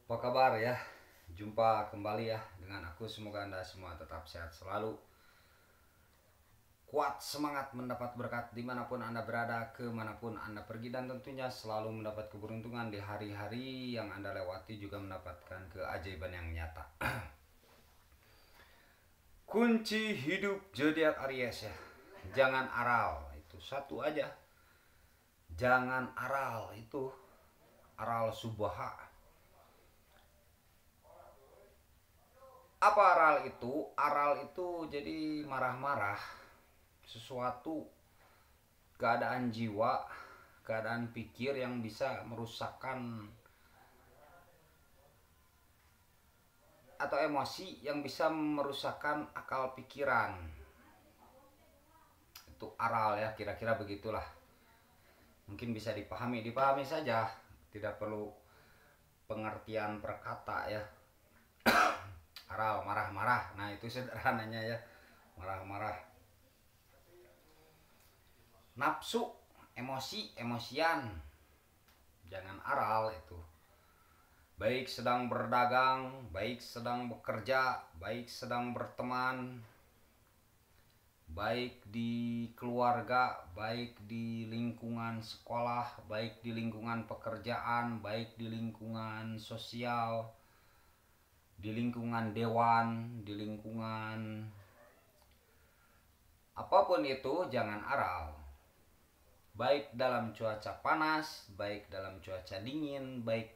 Apa kabar ya? Jumpa kembali ya dengan aku. Semoga Anda semua tetap sehat selalu. Kuat semangat mendapat berkat dimanapun Anda berada, kemanapun Anda pergi. Dan tentunya selalu mendapat keberuntungan di hari-hari yang Anda lewati, juga mendapatkan keajaiban yang nyata. Kunci hidup zodiak Aries ya. Jangan aral, itu satu aja. Jangan aral, itu aral subaha. Apa aral itu? Aral itu jadi marah-marah, sesuatu keadaan jiwa, keadaan pikir yang bisa merusakkan, atau emosi yang bisa merusakkan akal pikiran. Itu aral ya, kira-kira begitulah. Mungkin bisa dipahami saja, tidak perlu pengertian per kata ya. Aral, marah-marah, nah itu sederhananya ya, marah-marah. Nafsu, emosi, emosian, jangan aral itu. Baik sedang berdagang, baik sedang bekerja, baik sedang berteman, baik di keluarga, baik di lingkungan sekolah, baik di lingkungan pekerjaan, baik di lingkungan sosial, di lingkungan dewan, di lingkungan apapun itu, jangan aral. Baik dalam cuaca panas, baik dalam cuaca dingin, baik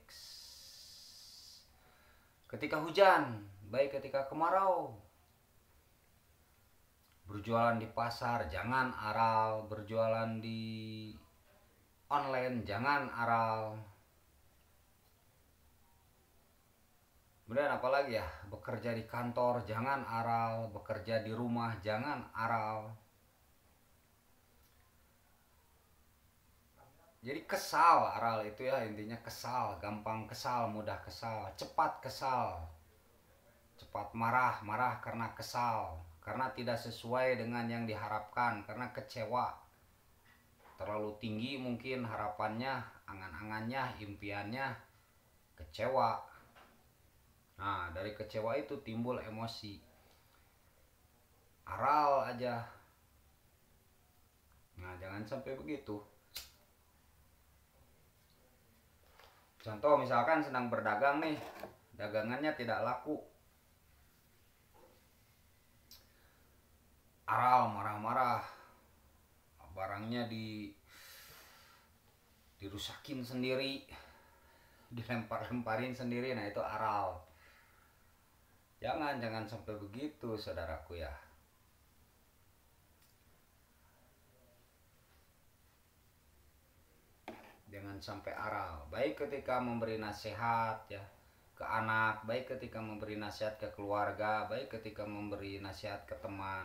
ketika hujan, baik ketika kemarau. Berjualan di pasar, jangan aral. Berjualan di online, jangan aral. Kemudian apalagi ya, bekerja di kantor, jangan aral. Bekerja di rumah, jangan aral. Jadi kesal, aral itu ya, intinya kesal, gampang kesal, mudah kesal, cepat kesal, cepat marah, marah karena kesal, karena tidak sesuai dengan yang diharapkan, karena kecewa, terlalu tinggi mungkin harapannya, angan-angannya, impiannya, kecewa. Nah, dari kecewa itu timbul emosi, aral aja. Nah, jangan sampai begitu. Contoh misalkan sedang berdagang nih, dagangannya tidak laku, aral, marah-marah, barangnya dirusakin sendiri, dilempar-lemparin sendiri, nah itu aral. Jangan sampai begitu saudaraku ya. Jangan sampai aral. Baik ketika memberi nasihat ya ke anak, baik ketika memberi nasihat ke keluarga, baik ketika memberi nasihat ke teman.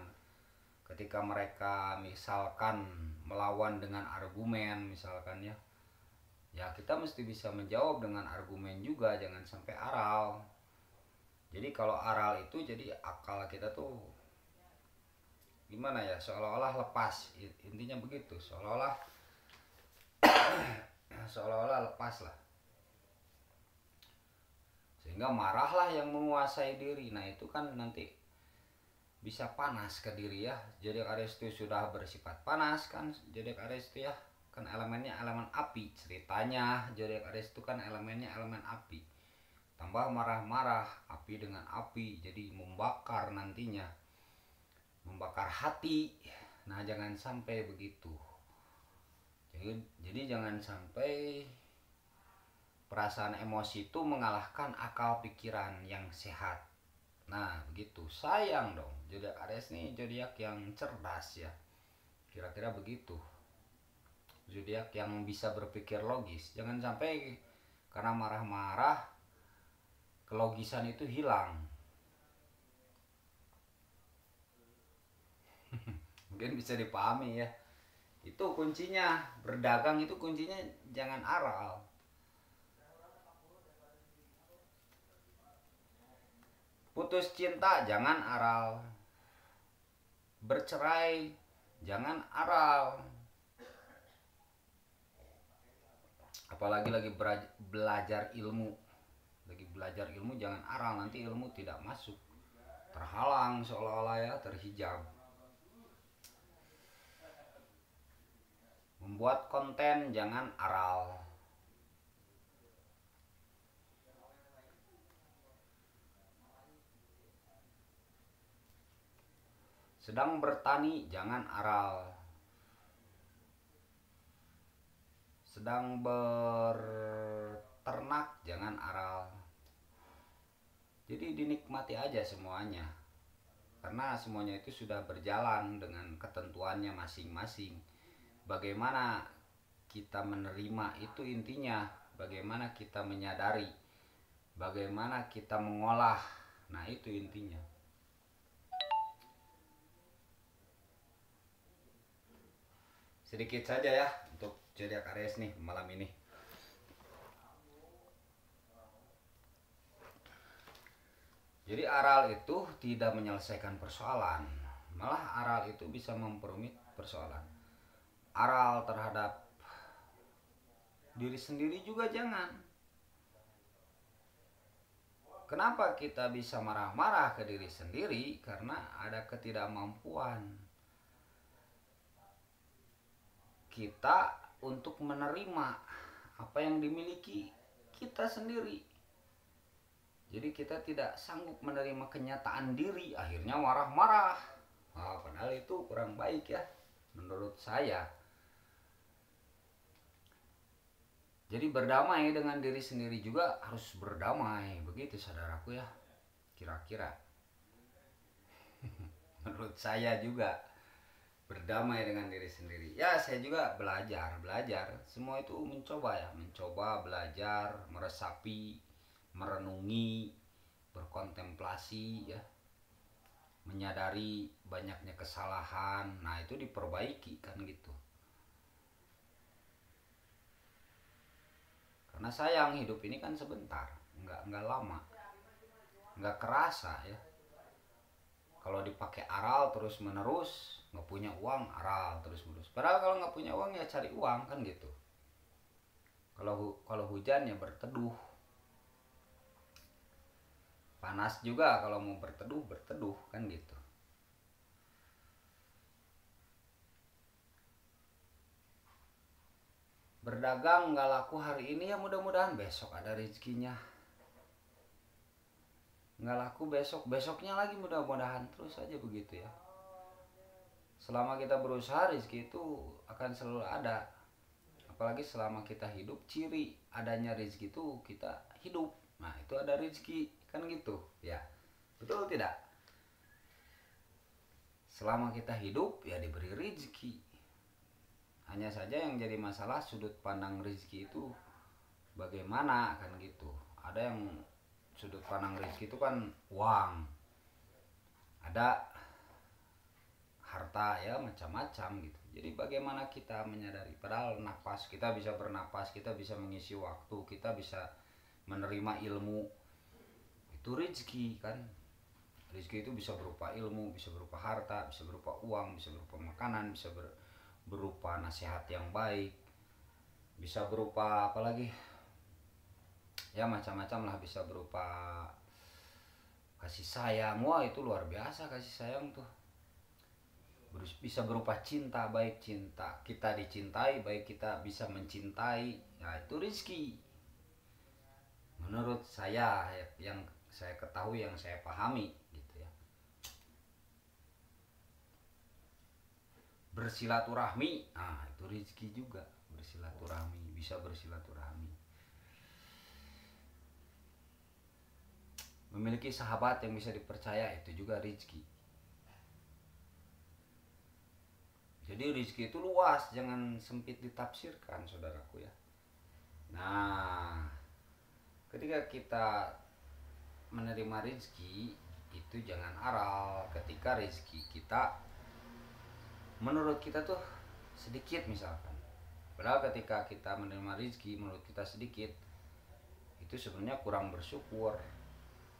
Ketika mereka misalkan melawan dengan argumen misalkan ya, ya kita mesti bisa menjawab dengan argumen juga, jangan sampai aral. Jadi kalau aral itu jadi akal kita tuh gimana ya, seolah-olah lepas, intinya begitu, seolah-olah lepas lah, sehingga marahlah yang menguasai diri. Nah itu kan nanti bisa panas ke diri ya. Zodiak Aries itu sudah bersifat panas kan, zodiak Aries itu ya kan elemennya elemen api. Ceritanya zodiak Aries itu kan elemennya elemen api, tambah marah-marah, api dengan api, jadi membakar nantinya, membakar hati. Nah jangan sampai begitu. Jadi jangan sampai perasaan emosi itu mengalahkan akal pikiran yang sehat. Nah begitu, sayang dong, zodiak Aries nih zodiak yang cerdas ya, kira-kira begitu. Zodiak yang bisa berpikir logis. Jangan sampai karena marah-marah kelogisan itu hilang. Mungkin bisa dipahami ya. Itu kuncinya, berdagang itu kuncinya jangan aral. Putus cinta jangan aral. Bercerai jangan aral. Apalagi lagi belajar ilmu, lagi belajar ilmu jangan aral, nanti ilmu tidak masuk, terhalang seolah-olah ya, terhijab. Membuat konten jangan aral. Sedang bertani jangan aral. Sedang berternak jangan aral. Jadi dinikmati aja semuanya, karena semuanya itu sudah berjalan dengan ketentuannya masing-masing. Bagaimana kita menerima itu intinya, bagaimana kita menyadari, bagaimana kita mengolah, nah itu intinya. Sedikit saja ya untuk zodiak Aries nih malam ini. Jadi aral itu tidak menyelesaikan persoalan, malah aral itu bisa memperumit persoalan. Aral terhadap diri sendiri juga jangan. Kenapa kita bisa marah-marah ke diri sendiri? Karena ada ketidakmampuan kita untuk menerima apa yang dimiliki kita sendiri. Jadi kita tidak sanggup menerima kenyataan diri, akhirnya marah-marah. Padahal itu kurang baik ya, menurut saya. Jadi berdamai dengan diri sendiri juga harus berdamai, begitu saudaraku ya, kira-kira. Menurut saya juga berdamai dengan diri sendiri. Ya saya juga belajar. Semua itu mencoba ya, belajar, meresapi, merenungi, berkontemplasi ya, menyadari banyaknya kesalahan. Nah itu diperbaiki kan gitu. Karena sayang hidup ini kan sebentar, nggak lama, nggak kerasa ya. Kalau dipakai aral terus menerus, nggak punya uang aral terus menerus. Padahal kalau nggak punya uang ya cari uang kan gitu. Kalau hujan ya berteduh. Panas juga kalau mau berteduh kan gitu. Berdagang nggak laku hari ini ya mudah-mudahan besok ada rezekinya. Nggak laku besoknya lagi, mudah-mudahan terus aja begitu ya. Selama kita berusaha rezeki itu akan selalu ada. Apalagi selama kita hidup, ciri adanya rezeki itu kita hidup. Nah itu ada rezeki kan gitu ya, betul tidak? Selama kita hidup ya diberi rezeki. Hanya saja yang jadi masalah sudut pandang rezeki itu bagaimana kan gitu. Ada yang sudut pandang rezeki itu kan uang, ada harta ya, macam-macam gitu. Jadi bagaimana kita menyadari, padahal nafas kita bisa bernapas, kita bisa mengisi waktu, kita bisa menerima ilmu, itu rezeki kan. Rezeki itu bisa berupa ilmu, bisa berupa harta, bisa berupa uang, bisa berupa makanan, bisa berupa nasihat yang baik, bisa berupa apalagi ya, macam-macam lah, bisa berupa kasih sayang. Wah itu luar biasa kasih sayang tuh. Bisa berupa cinta, baik cinta kita dicintai, baik kita bisa mencintai, ya itu rezeki menurut saya, yang saya ketahui, yang saya pahami gitu ya. Bersilaturahmi, nah itu rezeki juga. Bersilaturahmi, bisa bersilaturahmi. Memiliki sahabat yang bisa dipercaya, itu juga rezeki. Jadi rezeki itu luas, jangan sempit ditafsirkan saudaraku ya. Nah ketika kita menerima rezeki itu jangan aral. Ketika rezeki kita menurut kita tuh sedikit misalkan, padahal ketika kita menerima rezeki menurut kita sedikit, itu sebenarnya kurang bersyukur.